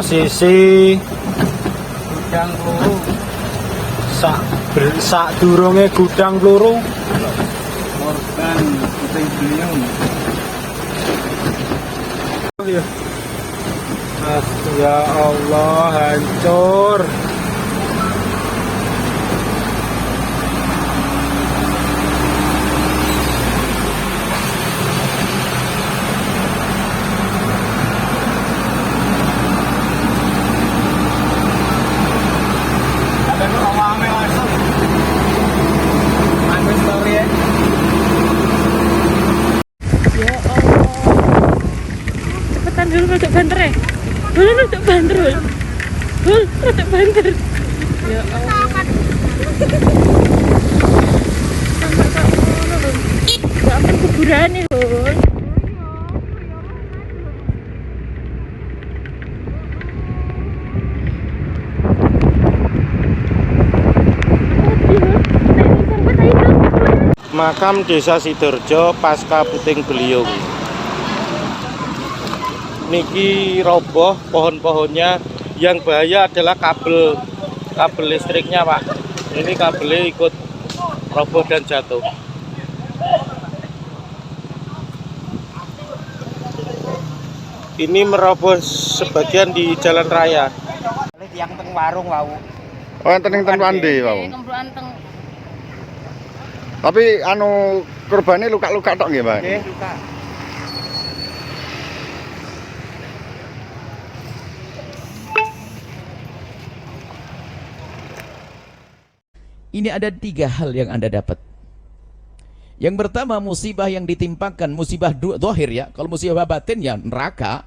posisi gudang peluru. sak durunge gudang peluru. Korban puting beliung. Ya Allah, hancur. Cepetan dulu untuk banter ya. Dulu untuk banter. Dulu untuk banter. Ya Allah. Gak akan kuburan nih, Hul. Makam Desa Sidoarjo pasca puting beliung. Niki roboh pohon-pohonnya. Yang bahaya adalah kabel listriknya, Pak. Ini kabelnya ikut roboh dan jatuh. Ini meroboh sebagian di jalan raya. Yang teng warung wau. Oh, enten ing Pandi, Pak. Tapi anu korbannya luka-luka tok nggih, Pak? Nggih, luka. Ini ada 3 hal yang Anda dapat. Yang pertama, musibah yang ditimpakan, musibah zahir ya. Kalau musibah batin ya neraka.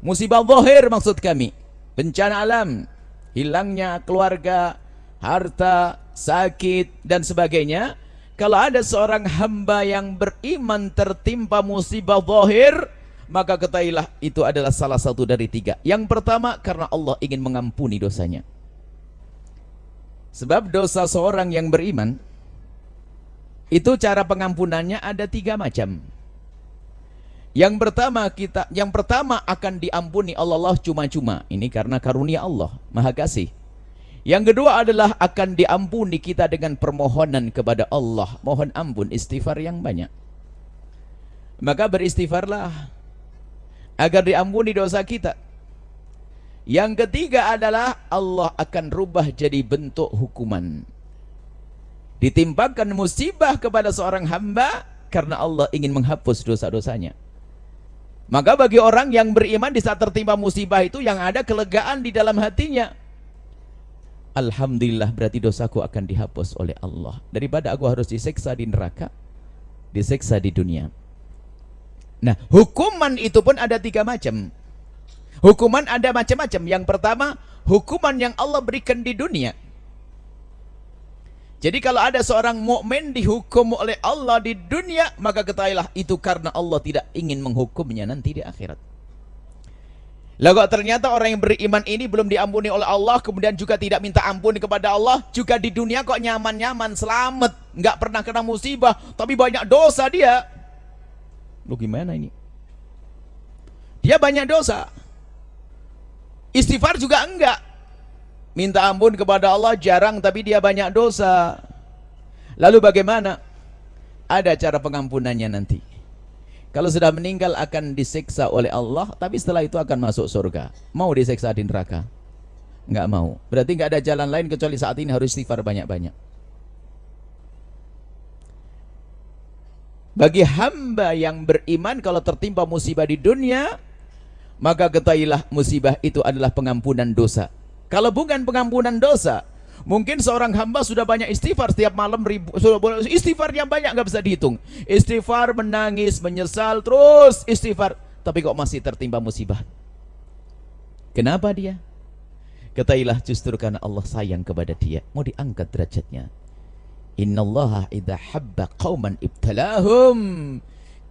Musibah zahir maksud kami, bencana alam, hilangnya keluarga, harta, sakit dan sebagainya. Kalau ada seorang hamba yang beriman tertimpa musibah zahir, maka ketahuilah itu adalah salah satu dari 3. Yang pertama, karena Allah ingin mengampuni dosanya. Sebab dosa seorang yang beriman itu cara pengampunannya ada 3 macam. Yang pertama akan diampuni Allah cuma-cuma. Ini karena karunia Allah, Maha Kasih. Yang kedua adalah akan diampuni kita dengan permohonan kepada Allah, mohon ampun, istighfar yang banyak. Maka beristighfarlah agar diampuni dosa kita. Yang ketiga adalah Allah akan rubah jadi bentuk hukuman. Ditimpakan musibah kepada seorang hamba karena Allah ingin menghapus dosa-dosanya. Maka bagi orang yang beriman di saat tertimpa musibah itu yang ada kelegaan di dalam hatinya. Alhamdulillah, berarti dosaku akan dihapus oleh Allah. Daripada aku harus diseksa di neraka, diseksa di dunia. Nah, hukuman itu pun ada 3 macam. Hukuman ada macam-macam. Yang pertama, hukuman yang Allah berikan di dunia. Jadi kalau ada seorang mukmin dihukum oleh Allah di dunia, maka ketahuilah itu karena Allah tidak ingin menghukumnya nanti di akhirat. Lalu ternyata orang yang beriman ini belum diampuni oleh Allah, kemudian juga tidak minta ampun kepada Allah, juga di dunia kok nyaman-nyaman, selamat, nggak pernah kena musibah, tapi banyak dosa dia. Lu gimana ini? Dia banyak dosa. Istighfar juga enggak. Minta ampun kepada Allah jarang, tapi dia banyak dosa. Lalu bagaimana? Ada cara pengampunannya nanti. Kalau sudah meninggal akan disiksa oleh Allah, tapi setelah itu akan masuk surga. Mau disiksa di neraka? Enggak mau. Berarti enggak ada jalan lain kecuali saat ini harus istighfar banyak-banyak. Bagi hamba yang beriman, kalau tertimpa musibah di dunia, maka ketahuilah musibah itu adalah pengampunan dosa. Kalau bukan pengampunan dosa, mungkin seorang hamba sudah banyak istighfar setiap malam, istighfarnya banyak nggak bisa dihitung. Istighfar, menangis, menyesal, terus istighfar, tapi kok masih tertimpa musibah. Kenapa dia? Ketahuilah justru karena Allah sayang kepada dia, mau diangkat derajatnya. Innallaha idza habba qauman ibtalahum.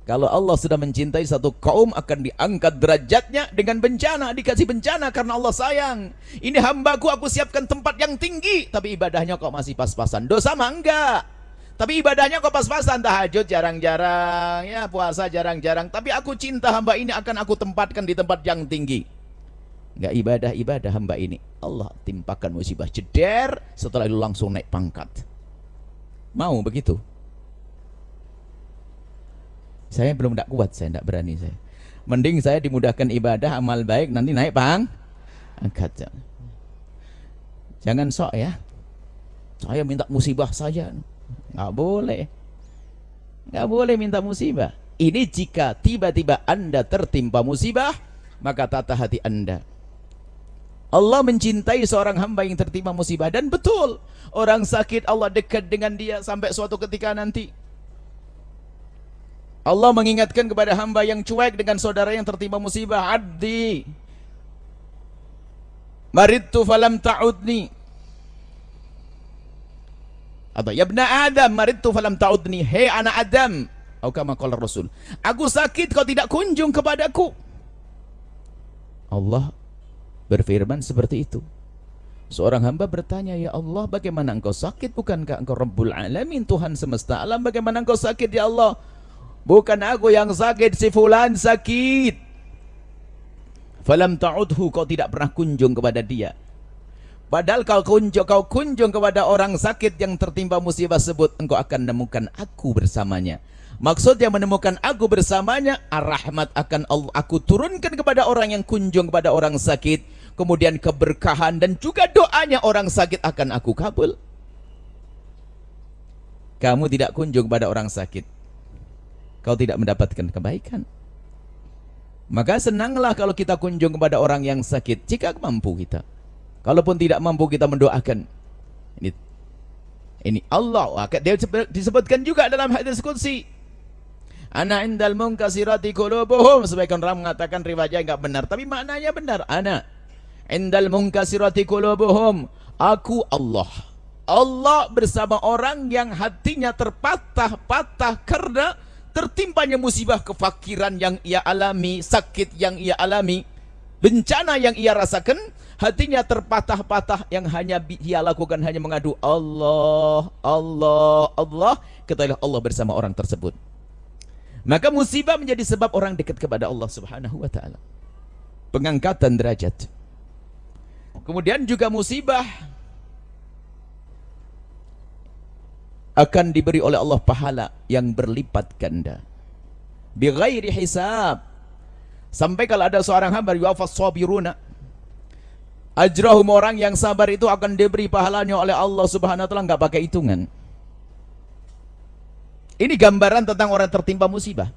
Kalau Allah sudah mencintai satu kaum akan diangkat derajatnya dengan bencana, dikasih bencana karena Allah sayang. Ini hambaku, aku siapkan tempat yang tinggi, tapi ibadahnya kok masih pas-pasan. Dosa mah enggak, tapi ibadahnya kok pas-pasan. Tahajud jarang-jarang, ya puasa jarang-jarang, tapi aku cinta hamba ini akan aku tempatkan di tempat yang tinggi. Nggak ibadah hamba ini, Allah timpakan musibah jeder, setelah itu langsung naik pangkat. Mau begitu? Saya belum tak kuat, saya tidak berani saya. Mending saya dimudahkan ibadah, amal baik, nanti naik angkat. Jangan sok ya. Saya minta musibah saja. Nggak boleh. Nggak boleh minta musibah. Ini jika tiba-tiba Anda tertimpa musibah, maka tata hati Anda. Allah mencintai seorang hamba yang tertimpa musibah. Dan betul, orang sakit Allah dekat dengan dia sampai suatu ketika nanti. Allah mengingatkan kepada hamba yang cuek dengan saudara yang tertimpa musibah, abdi maridtu falam ta'udni, atau ya ibna Adam maridtu falam ta'udni, hei anak Adam, atau kama qala Rasul, aku sakit kau tidak kunjung kepadaku. Allah berfirman seperti itu. Seorang hamba bertanya, ya Allah, bagaimana engkau sakit? Bukankah engkau Rabbul Alamin, Tuhan semesta alam? Bagaimana engkau sakit ya Allah? Bukan aku yang sakit, si fulan sakit. Falam ta'udhu, kau tidak pernah kunjung kepada dia. Padahal kau kunjung kepada orang sakit yang tertimpa musibah sebut, engkau akan menemukan aku bersamanya. Maksudnya menemukan aku bersamanya, ar-rahmat akan Allah aku turunkan kepada orang yang kunjung kepada orang sakit. Kemudian keberkahan dan juga doanya orang sakit akan aku kabul. Kamu tidak kunjung kepada orang sakit, kau tidak mendapatkan kebaikan. Maka senanglah kalau kita kunjung kepada orang yang sakit, jika mampu kita. Kalaupun tidak mampu, kita mendoakan. Ini Allah, dia disebutkan juga dalam hadis qudsi. Ana indal munkasirati qulubuhum. Sebagian orang mengatakan riwayatnya enggak benar, tapi maknanya benar. Ana indal munkasirati qulubuhum. Aku Allah. Allah bersama orang yang hatinya terpatah-patah karena tertimpanya musibah, kefakiran yang ia alami, sakit yang ia alami, bencana yang ia rasakan, hatinya terpatah-patah, yang hanya ia lakukan hanya mengadu Allah, Allah, Allah. Ketahuilah Allah bersama orang tersebut. Maka musibah menjadi sebab orang dekat kepada Allah Subhanahu wa taala. Pengangkatan derajat. Kemudian juga musibah akan diberi oleh Allah pahala yang berlipat ganda bighairi hisab. Sampai kalau ada seorang hamba yuwafas sabiruna ajrahum, orang yang sabar itu akan diberi pahalanya oleh Allah Subhanahu wa taala, enggak pakai hitungan. Ini gambaran tentang orang tertimpa musibah.